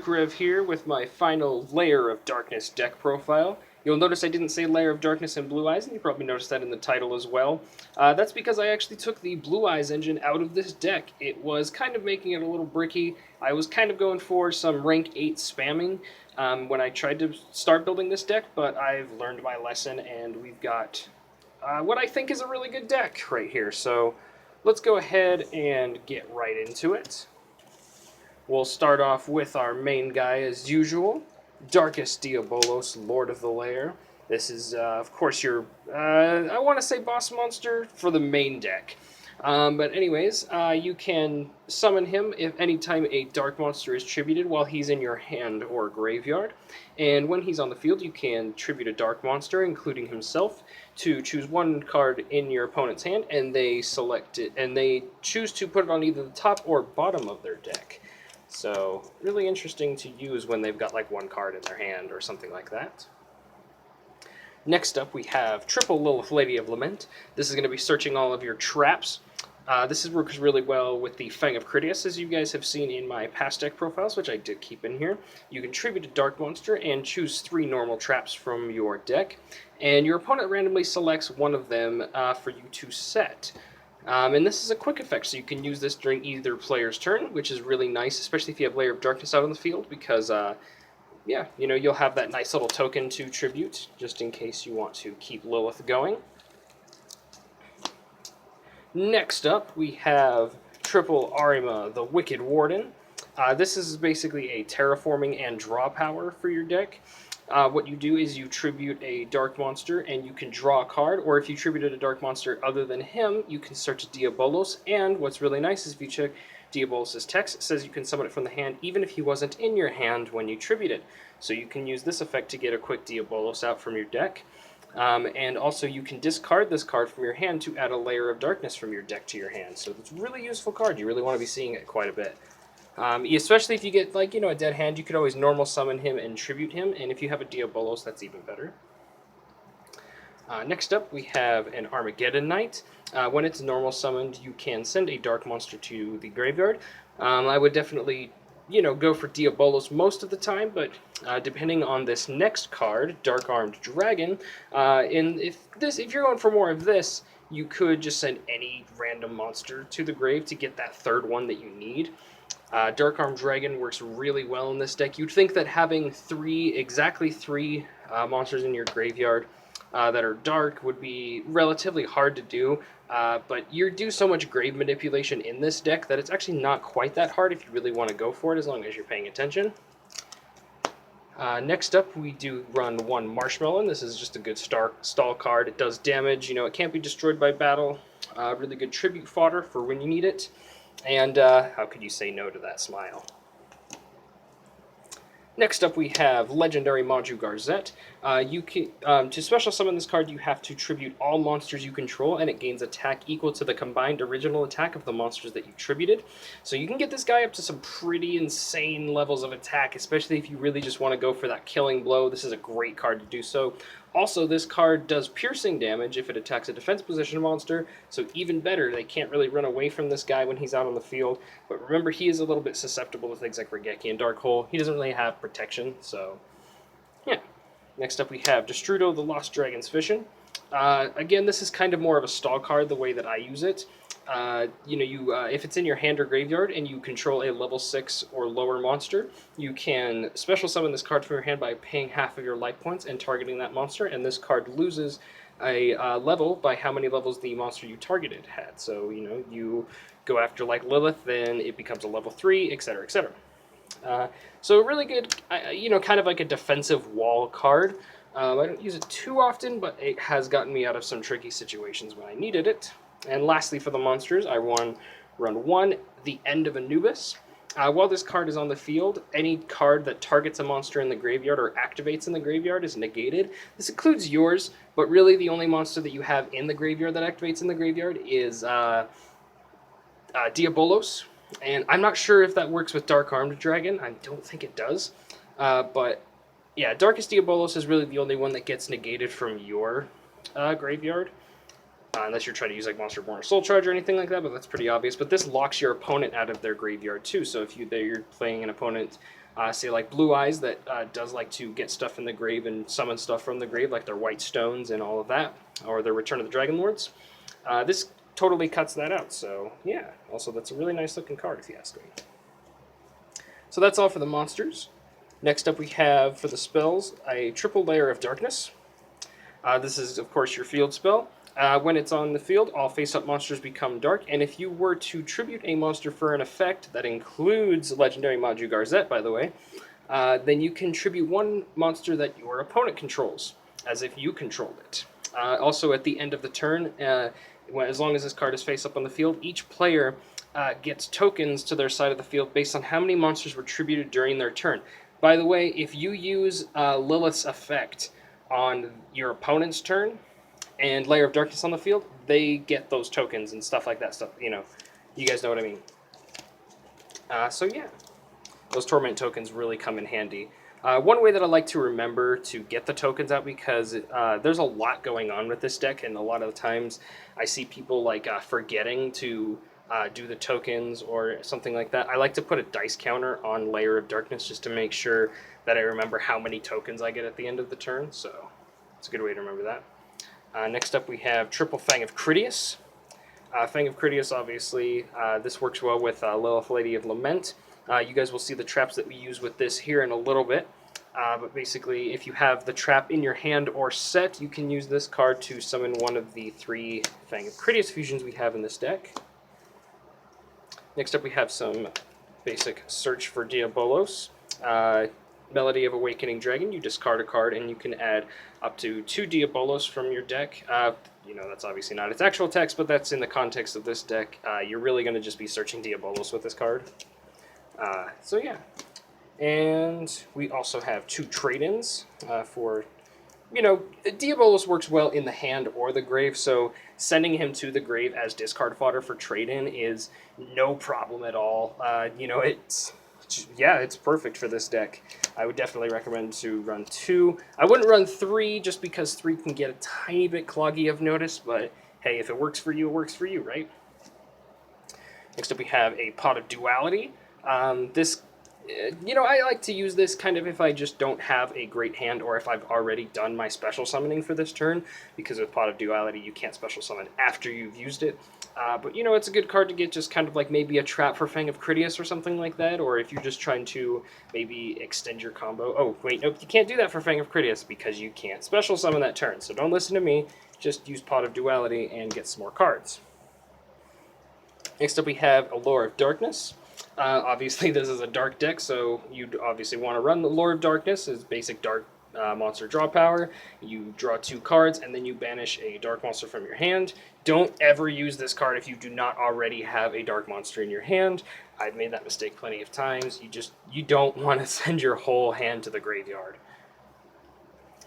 Rev here with my final Lair of Darkness deck profile. You'll notice I didn't say Lair of Darkness and Blue Eyes, and you probably noticed that in the title as well. That's because I actually took the Blue Eyes engine out of this deck. It was kind of making it a little bricky. I was kind of going for some rank 8 spamming when I tried to start building this deck, but I've learned my lesson, and we've got what I think is a really good deck right here. So let's go ahead and get right into it. We'll start off with our main guy as usual, Darkus Diabolos, Lord of the Lair. This is, of course, your, I want to say boss monster for the main deck. But anyways, you can summon him if anytime a dark monster is tributed while he's in your hand or graveyard. And when he's on the field, you can tribute a dark monster, including himself, to choose one card in your opponent's hand, and they select it, and they choose to put it on either the top or bottom of their deck. So, really interesting to use when they've got like one card in their hand or something like that. Next up, we have Triple Lilith Lady of Lament. This is going to be searching all of your traps. This works really well with the Fang of Critias, as you guys have seen in my past deck profiles, which I did keep in here. You can tribute a dark monster and choose 3 normal traps from your deck, and your opponent randomly selects one of them for you to set. And this is a quick effect, so you can use this during either player's turn, which is really nice, especially if you have Lair of Darkness out on the field, because, yeah, you know, you'll have that nice little token to tribute, just in case you want to keep Lilith going. Next up, we have Triple Arima, the Wicked Warden. This is basically a terraforming and draw power for your deck. What you do is you tribute a dark monster and you can draw a card, or if you tributed a dark monster other than him, you can search Diabolos, and what's really nice is if you check Diabolos' text, it says you can summon it from the hand even if he wasn't in your hand when you tribute it. So you can use this effect to get a quick Diabolos out from your deck. And also you can discard this card from your hand to add a Lair of Darkness from your deck to your hand. So it's a really useful card. You really want to be seeing it quite a bit. Especially if you get, like, you know, a dead hand, you could always normal summon him and tribute him, and if you have a Diabolos, that's even better. Next up, we have an Armageddon Knight. When it's normal summoned, you can send a dark monster to the graveyard. I would definitely, you know, go for Diabolos most of the time, but depending on this next card, Dark Armed Dragon, if you're going for more of this, you could just send any random monster to the grave to get that third one that you need. Dark Armed Dragon works really well in this deck. You'd think that having exactly three monsters in your graveyard that are dark would be relatively hard to do, but you do so much grave manipulation in this deck that it's actually not quite that hard if you really want to go for it, as long as you're paying attention. Next up, we do run one Marshmallow. This is just a good stall card. It does damage. You know, it can't be destroyed by battle. Really good tribute fodder for when you need it. And how could you say no to that smile? Next up, we have Legendary Maju Garzette. To special summon this card, you have to tribute all monsters you control, and it gains attack equal to the combined original attack of the monsters that you tributed. So you can get this guy up to some pretty insane levels of attack, especially if you really just want to go for that killing blow. This is a great card to do so. Also, this card does piercing damage if it attacks a defense position monster, so even better, they can't really run away from this guy when he's out on the field. But remember, he is a little bit susceptible to things like Regeki and Dark Hole. He doesn't really have protection, so yeah. Next up, we have Destrudo, the Lost Dragon's Fission. Again, this is kind of more of a stall card the way that I use it. If it's in your hand or graveyard and you control a level 6 or lower monster, you can special summon this card from your hand by paying half of your life points and targeting that monster, and this card loses a level by how many levels the monster you targeted had. So, you know, you go after like Lilith, then it becomes a level 3, etc., etc. So really good, kind of like a defensive wall card. I don't use it too often, but it has gotten me out of some tricky situations when I needed it. And lastly, for the monsters, I run one, the End of Anubis. While this card is on the field, any card that targets a monster in the graveyard or activates in the graveyard is negated. This includes yours, but really the only monster that you have in the graveyard that activates in the graveyard is Diabolos. And I'm not sure if that works with Dark Armed Dragon. I don't think it does. But yeah, Darkest Diabolos is really the only one that gets negated from your graveyard. Unless you're trying to use like Monster Born or Soul Charge or anything like that, but that's pretty obvious. But this locks your opponent out of their graveyard too. So if you're playing an opponent say like Blue Eyes that does like to get stuff in the grave and summon stuff from the grave, like their white stones and all of that, or their Return of the Dragon Lords. This totally cuts that out, so yeah. Also, that's a really nice looking card if you ask me. So that's all for the monsters. Next up we have, for the spells, a triple Lair of Darkness. This is, of course, your field spell. When it's on the field, all face-up monsters become dark, and if you were to tribute a monster for an effect that includes Legendary Maju Garzette, by the way, then you can tribute one monster that your opponent controls, as if you controlled it. Also, at the end of the turn, as long as this card is face-up on the field, each player gets tokens to their side of the field based on how many monsters were tributed during their turn. By the way, if you use Lilith's effect on your opponent's turn and Lair of Darkness on the field, they get those tokens and stuff like that. Stuff, you guys know what I mean. So yeah, those Torment tokens really come in handy. One way that I like to remember to get the tokens out, because there's a lot going on with this deck, and a lot of the times I see people like forgetting to do the tokens or something like that. I like to put a dice counter on Lair of Darkness just to make sure that I remember how many tokens I get at the end of the turn, so it's a good way to remember that. Next up we have Triple Fang of Critias. Fang of Critias, obviously, this works well with Lilith Lady of Lament. You guys will see the traps that we use with this here in a little bit. But basically, if you have the trap in your hand or set, you can use this card to summon one of the 3 Fang of Critias fusions we have in this deck. Next up we have some basic Search for Diabolos. Melody of Awakening Dragon, you discard a card and you can add up to 2 Diabolos from your deck. That's obviously not its actual text, but that's in the context of this deck. You're really going to just be searching Diabolos with this card. So yeah. And we also have 2 trade-ins for... Diabolos works well in the hand or the grave, so sending him to the grave as discard fodder for trade-in is no problem at all. It's perfect for this deck. I would definitely recommend to run 2. I wouldn't run 3 just because 3 can get a tiny bit cloggy, I've noticed, but hey, if it works for you, it works for you, right? Next up we have a Pot of Duality. I like to use this kind of if I just don't have a great hand or if I've already done my special summoning for this turn, because with Pot of Duality you can't special summon after you've used it. But it's a good card to get just kind of like maybe a trap for Fang of Critias or something like that, or if you're just trying to maybe extend your combo. Oh, wait, nope, you can't do that for Fang of Critias because you can't special summon that turn, so don't listen to me, just use Pot of Duality and get some more cards. Next up we have Allure of Darkness. Obviously this is a dark deck, so you'd obviously want to run the Allure of Darkness as basic dark monster draw power. You draw 2 cards and then you banish a dark monster from your hand. Don't ever use this card if you do not already have a dark monster in your hand. I've made that mistake plenty of times. You don't want to send your whole hand to the graveyard.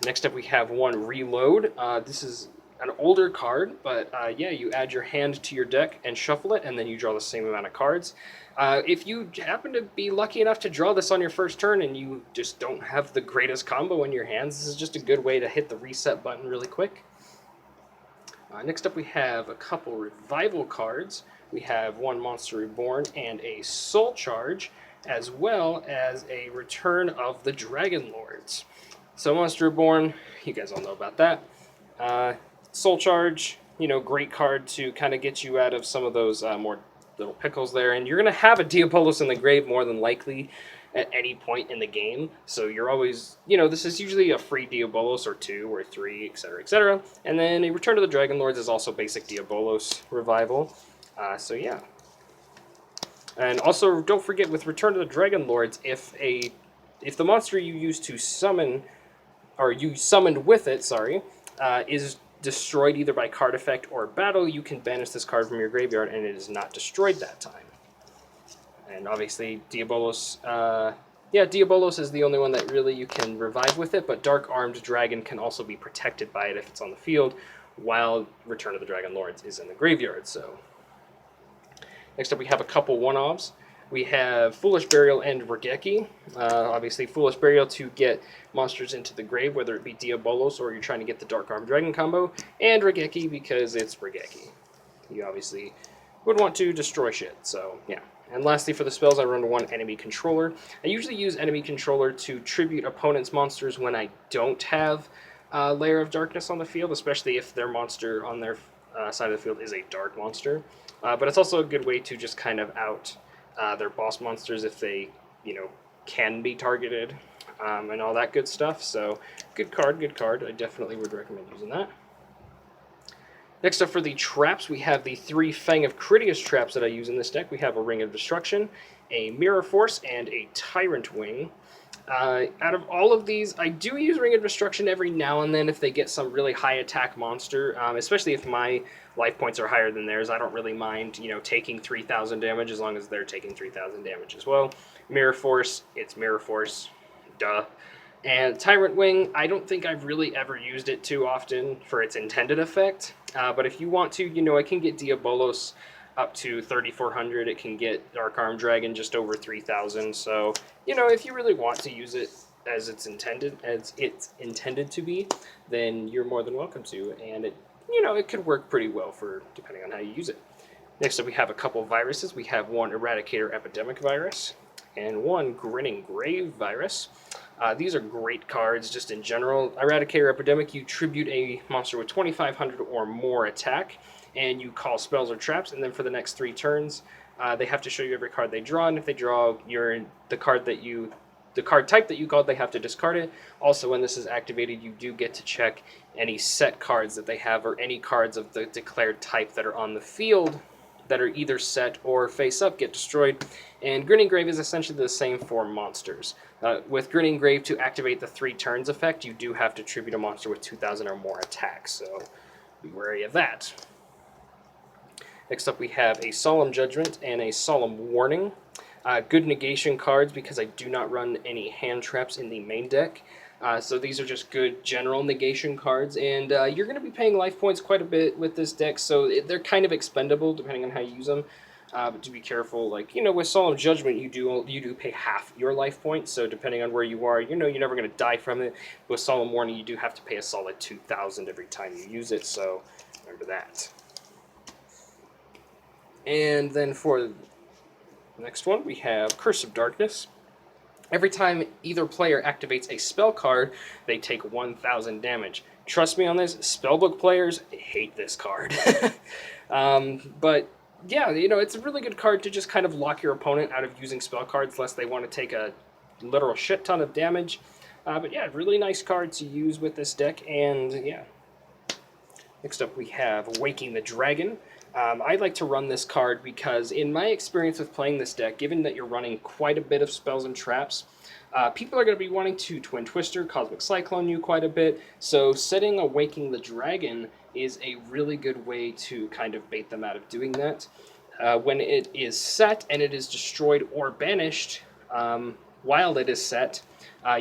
Next up we have 1 Reload. This is an older card, but you add your hand to your deck and shuffle it, and then you draw the same amount of cards. If you happen to be lucky enough to draw this on your first turn and you just don't have the greatest combo in your hands, this is just a good way to hit the reset button really quick. Next up we have a couple revival cards. We have 1 Monster Reborn and a Soul Charge, as well as a Return of the Dragon Lords. So Monster Reborn, you guys all know about that. Soul Charge, great card to kind of get you out of some of those more little pickles there, and you're going to have a Diabolos in the grave more than likely at any point in the game, so you're always, this is usually a free Diabolos or 2 or 3, etc., etc., and then a Return to the Dragon Lords is also basic Diabolos revival, so yeah. And also, don't forget, with Return to the Dragon Lords, if the monster you use to summon, or you summoned with it, is destroyed either by card effect or battle, you can banish this card from your graveyard and it is not destroyed that time. And obviously Diabolos, Diabolos is the only one that really you can revive with it, but Dark Armed Dragon can also be protected by it if it's on the field, while Return of the Dragon Lords is in the graveyard. So next up we have a couple one-offs. We have Foolish Burial and Regeki. Obviously, Foolish Burial to get monsters into the grave, whether it be Diabolos or you're trying to get the Dark Armed Dragon combo, and Regeki because it's Regeki. You obviously would want to destroy shit, so yeah. And lastly, for the spells, I run one enemy controller. I usually use enemy controller to tribute opponents' monsters when I don't have Lair of Darkness on the field, especially if their monster on their side of the field is a dark monster. But it's also a good way to just kind of out their boss monsters if they, can be targeted and all that good stuff. So good card, good card. I definitely would recommend using that. Next up for the traps, we have the 3 Fang of Critias traps that I use in this deck. We have a Ring of Destruction, a Mirror Force, and a Tyrant Wing. Out of all of these, I do use Ring of Destruction every now and then if they get some really high attack monster, especially if my life points are higher than theirs. I don't really mind, taking 3,000 damage as long as they're taking 3,000 damage as well. Mirror Force, it's Mirror Force, duh. And Tyrant Wing, I don't think I've really ever used it too often for its intended effect. But if you want to, I can get Diabolos up to 3,400. It can get Dark Arm Dragon just over 3,000. So, if you really want to use it as it's intended to be, then you're more than welcome to. And it could work pretty well for depending on how you use it. Next up, we have a couple viruses. We have one Eradicator Epidemic Virus and one Grinning Grave Virus. These are great cards just in general. Eradicator Epidemic, you tribute a monster with 2,500 or more attack, and you call spells or traps, and then for the next 3 turns, they have to show you every card they draw, and if they draw the card type that you called, they have to discard it. Also, when this is activated, you do get to check any set cards that they have, or any cards of the declared type that are on the field that are either set or face up get destroyed. And Grinning Grave is essentially the same for monsters. With Grinning Grave, to activate the 3 turns effect, you do have to tribute a monster with 2,000 or more attacks, so be wary of that. Next up, we have a Solemn Judgment and a Solemn Warning. Good negation cards because I do not run any hand traps in the main deck. So these are just good general negation cards, and you're going to be paying life points quite a bit with this deck, so they're kind of expendable depending on how you use them. But to be careful, with Solemn Judgment, you do pay half your life points, so depending on where you are, you're never going to die from it. With Solemn Warning, you do have to pay a solid 2,000 every time you use it, so remember that. And then for the next one, we have Curse of Darkness. Every time either player activates a spell card, they take 1,000 damage. Trust me on this, spellbook players hate this card. But yeah, it's a really good card to just kind of lock your opponent out of using spell cards unless they want to take a literal shit ton of damage. But yeah, really nice card to use with this deck, and yeah. Next up we have Waking the Dragon. I like to run this card because in my experience with playing this deck, given that you're running quite a bit of spells and traps, people are going to be wanting to Twin Twister, Cosmic Cyclone you quite a bit, so setting a Waking the Dragon is a really good way to kind of bait them out of doing that. When it is set and it is destroyed or banished, while it is set,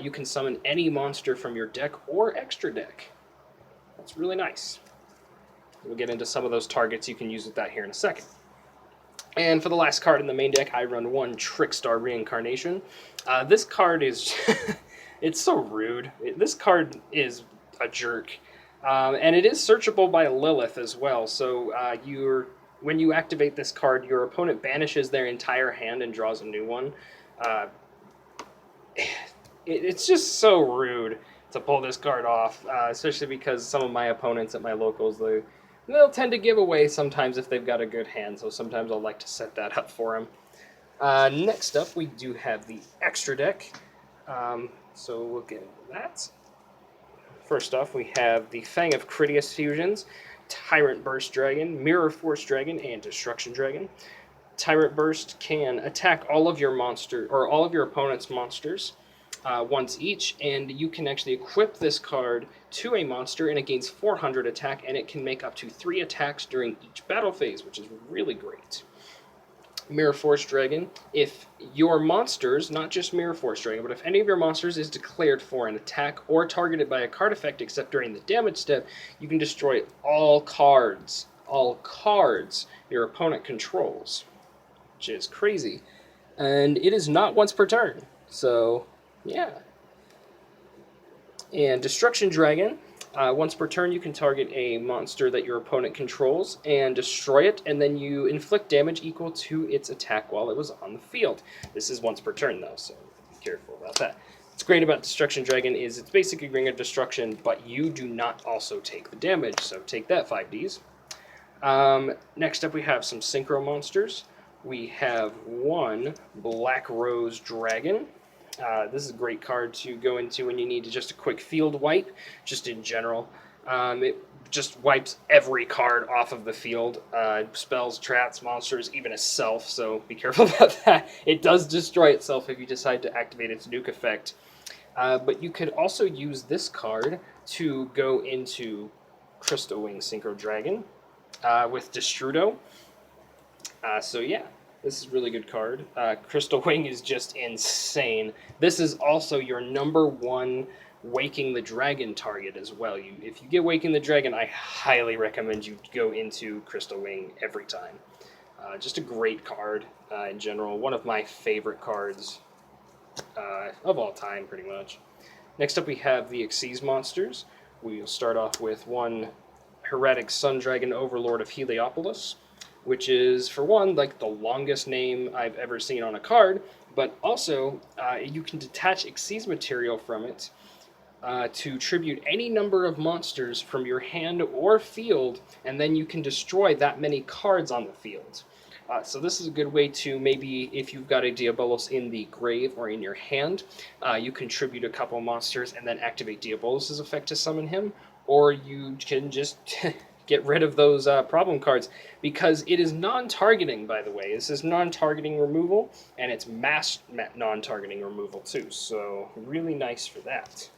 you can summon any monster from your deck or extra deck. That's really nice. We'll get into some of those targets you can use with that here in a second. And for the last card in the main deck, I run one Trickstar Reincarnation. This card is... it's so rude. This card is a jerk. And it is searchable by Lilith as well. So when you activate this card, your opponent banishes their entire hand and draws a new one. It's just so rude to pull this card off, especially because some of my opponents at my locals, they'll tend to give away sometimes if they've got a good hand, so sometimes I'll like to set that up for them. Next up, we do have the extra deck, so we'll get into that. First off, we have the Fang of Critias fusions, Tyrant Burst Dragon, Mirror Force Dragon, and Destruction Dragon. Tyrant Burst can attack all of your opponent's monsters once each, and you can actually equip this card to a monster, and it gains 400 attack, and it can make up to 3 attacks during each battle phase, which is really great. Mirror Force Dragon, if your monsters, not just Mirror Force Dragon, but if any of your monsters is declared for an attack or targeted by a card effect except during the damage step, you can destroy all cards your opponent controls, which is crazy. And it is not once per turn, so yeah. And Destruction Dragon, Once per turn, you can target a monster that your opponent controls and destroy it, and then you inflict damage equal to its attack while it was on the field. This is once per turn, though, so be careful about that. What's great about Destruction Dragon is it's basically Ring of Destruction, but you do not also take the damage, so take that 5Ds. Next up, we have some Synchro monsters. We have one Black Rose Dragon. This is a great card to go into when you need just a quick field wipe, just in general. It just wipes every card off of the field. Spells, traps, monsters, even itself, so be careful about that. It does destroy itself if you decide to activate its nuke effect. But you could also use this card to go into Crystal Wing Synchro Dragon with Destrudo. So yeah, this is a really good card. Crystal Wing is just insane. This is also your number one Waking the Dragon target as well. If you get Waking the Dragon, I highly recommend you go into Crystal Wing every time. Just a great card in general. One of my favorite cards of all time, pretty much. Next up, we have the Xyz monsters. We'll start off with one Heretic Sun Dragon Overlord of Heliopolis, which is, for one, like the longest name I've ever seen on a card, but also you can detach Xyz material from it to tribute any number of monsters from your hand or field, and then you can destroy that many cards on the field. So this is a good way to, maybe if you've got a Diabolos in the grave or in your hand, you contribute a couple monsters and then activate Diabolos' effect to summon him, or you can just get rid of those problem cards, because it is non-targeting, by the way. This is non-targeting removal, and it's mass non-targeting removal too, so really nice for that.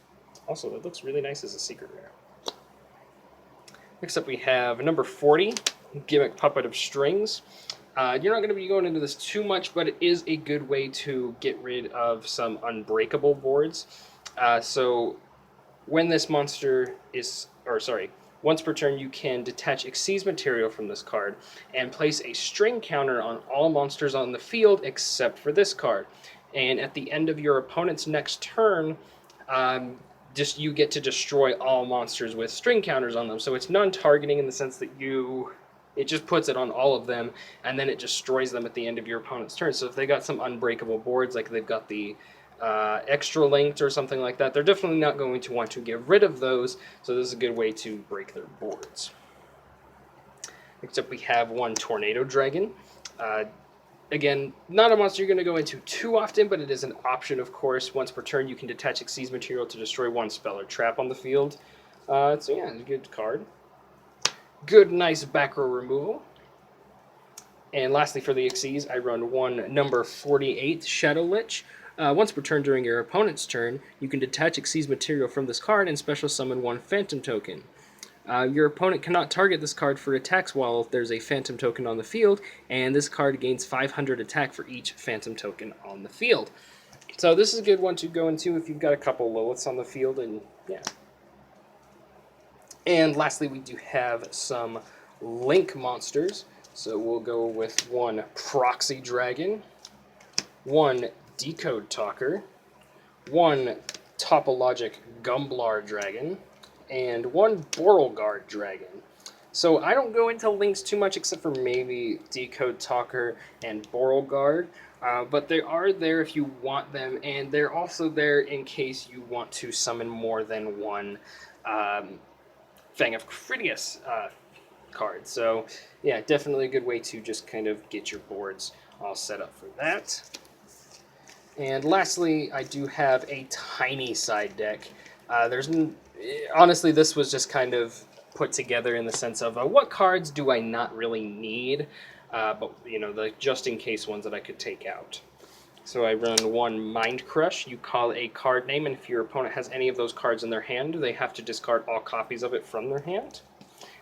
Also, it looks really nice as a secret rare. Next up, we have number 40, Gimmick Puppet of Strings. You're not going to be going into this too much, but it is a good way to get rid of some unbreakable boards. So when this monster is, once per turn, you can detach Xyz material from this card and place a string counter on all monsters on the field except for this card. And at the end of your opponent's next turn, you get to destroy all monsters with string counters on them. So it's non-targeting in the sense that it just puts it on all of them, and then it destroys them at the end of your opponent's turn. So if they got some unbreakable boards, like they've got the extra linked or something like that, they're definitely not going to want to get rid of those, so this is a good way to break their boards. Next up, we have one Tornado Dragon. Again, not a monster you're going to go into too often, but it is an option, of course. Once per turn, you can detach Xyz material to destroy one spell or trap on the field. So yeah, it's a good card. Good, nice back row removal. And lastly, for the Xyz, I run one number 48 Shadow Lich. Once per turn during your opponent's turn, you can detach Xyz material from this card and special summon one Phantom Token. Your opponent cannot target this card for attacks while there's a Phantom Token on the field, and this card gains 500 attack for each Phantom Token on the field. So this is a good one to go into if you've got a couple Liliths on the field, and yeah. And lastly, we do have some Link monsters. So we'll go with one Proxy Dragon, one Decode Talker, one Topologic Gumblar Dragon, and one Borrelguard Dragon. So I don't go into links too much except for maybe Decode Talker and Borrelguard, but they are there if you want them, and they're also there in case you want to summon more than one Fang of Critias card. So yeah, definitely a good way to just kind of get your boards all set up for that. And lastly, I do have a tiny side deck. Honestly, this was just kind of put together in the sense of what cards do I not really need, but the just in case ones that I could take out. So I run one Mind Crush. You call a card name, and if your opponent has any of those cards in their hand, they have to discard all copies of it from their hand.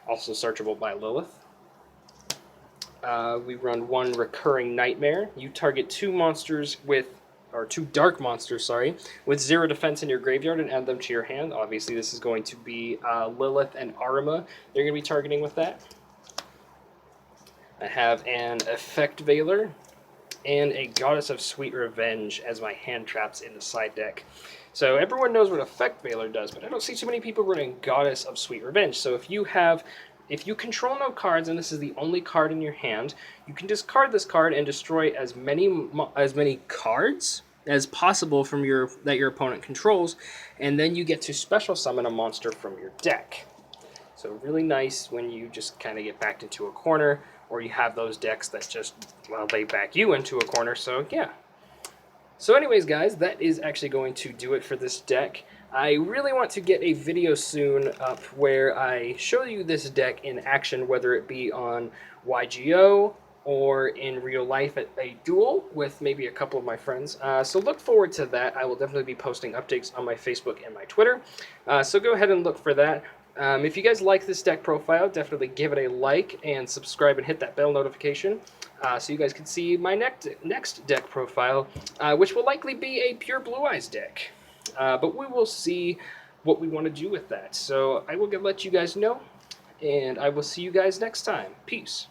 Also searchable by Lilith. We run one Recurring Nightmare. You target two dark monsters, with 0 defense in your graveyard and add them to your hand. Obviously, this is going to be Lilith and Arima. They're going to be targeting with that. I have an Effect Veiler. and a Goddess of Sweet Revenge as my hand traps in the side deck. So everyone knows what Effect Veiler does, but I don't see too many people running Goddess of Sweet Revenge. So if you control no cards and this is the only card in your hand, you can discard this card and destroy as many cards as possible from that your opponent controls, and then you get to special summon a monster from your deck. So really nice when you just kind of get backed into a corner, or you have those decks that just, well, they back you into a corner. So yeah. So anyways, guys, that is actually going to do it for this deck. I really want to get a video soon up where I show you this deck in action, whether it be on YGO or in real life at a duel with maybe a couple of my friends. So look forward to that. I will definitely be posting updates on my Facebook and my Twitter. So go ahead and look for that. If you guys like this deck profile, definitely give it a like and subscribe and hit that bell notification so you guys can see my next deck profile, which will likely be a pure Blue Eyes deck. But we will see what we want to do with that. So I will let you guys know, and I will see you guys next time. Peace.